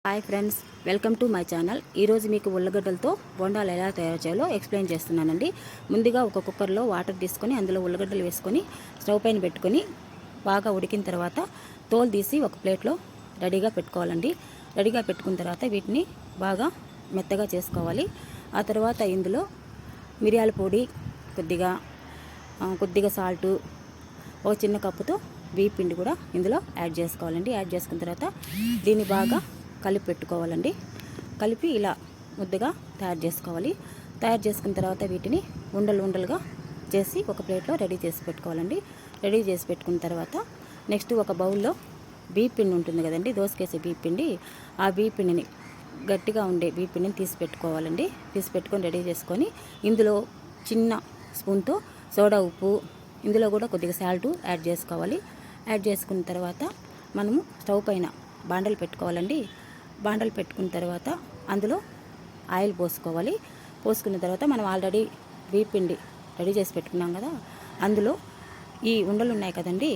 Hi friends, welcome to my channel. ఈరోజు మీకు ఉల్లగడ్డలతో బోండాలు ఎలా తయారు చేయాలో ఎక్స్ప్లెయిన్ చేస్తున్నానండి. ముందుగా ఒక కుక్కర్లో వాటర్ తీసుకొని అందులో ఉల్లగడ్డలు వేసుకొని స్టవ్ పైన పెట్టుకొని బాగా ఉడికిన తర్వాత తోలు తీసి ఒక ప్లేట్లో రెడీగా పెట్టుకోవాలండి. రెడీగా పెట్టుకున్న తర్వాత వీటిని బాగా మెత్తగా చేసుకోవాలి. ఆ తర్వాత ఇందులో మిరియాల పొడి, కొద్దిగా సాల్టు, ఒక చిన్న కప్పుతో బియ్య పిండి కూడా ఇందులో యాడ్ చేసుకోవాలండి. యాడ్ చేసుకున్న తర్వాత దీన్ని బాగా కలిపి పెట్టుకోవాలండి. కలిపి ఇలా ముద్దగా తయారు చేసుకోవాలి. తయారు చేసుకున్న తర్వాత వీటిని ఉండలుగా చేసి ఒక ప్లేట్లో రెడీ చేసి పెట్టుకోవాలండి. రెడీ చేసి పెట్టుకున్న తర్వాత నెక్స్ట్ ఒక బౌల్లో బియ్య పిండి ఉంటుంది కదండి, దోసకేసే బియ్య పిండి. ఆ బియ్య పిండిని, గట్టిగా ఉండే బియ్య పిండిని తీసి పెట్టుకోవాలండి. తీసి పెట్టుకొని రెడీ చేసుకొని ఇందులో చిన్న స్పూన్తో సోడా ఉప్పు, ఇందులో కూడా కొద్దిగా సాల్ట్ యాడ్ చేసుకోవాలి. యాడ్ చేసుకున్న తర్వాత మనము స్టవ్ పైన బాండలు పెట్టుకోవాలండి. బాండలు పెట్టుకున్న తర్వాత అందులో ఆయిల్ పోసుకోవాలి. పోసుకున్న తర్వాత మనం ఆల్రెడీ బియ్య పిండి రెడీ చేసి పెట్టుకున్నాం కదా, అందులో ఈ ఉండలు ఉన్నాయి కదండి,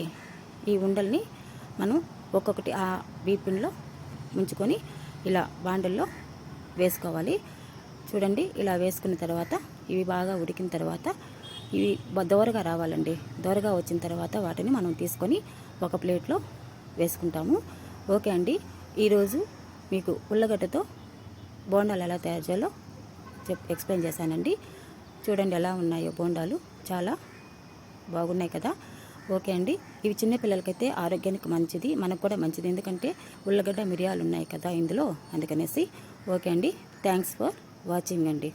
ఈ ఉండల్ని మనం ఒక్కొక్కటి ఆ బియ్య పిండిలో ముంచుకొని ఇలా బాండల్లో వేసుకోవాలి. చూడండి, ఇలా వేసుకున్న తర్వాత ఇవి బాగా ఉడికిన తర్వాత ఇవి దోరగా రావాలండి. దోరగా వచ్చిన తర్వాత వాటిని మనం తీసుకొని ఒక ప్లేట్లో వేసుకుంటాము. ఓకే అండి, ఈరోజు మీకు ఉల్లగడ్డతో బోండాలు ఎలా తయారు చేయాలో ఎక్స్ప్లెయిన్ చేశానండి. చూడండి ఎలా ఉన్నాయో బోండాలు, చాలా బాగున్నాయి కదా. ఓకే అండి, ఇవి చిన్నపిల్లలకైతే ఆరోగ్యానికి మంచిది, మనకు కూడా మంచిది, ఎందుకంటే ఉల్లగడ్డ మిరియాలు ఉన్నాయి కదా ఇందులో, అందుకనేసి. ఓకే అండి, థ్యాంక్స్ ఫర్ వాచింగ్ అండి.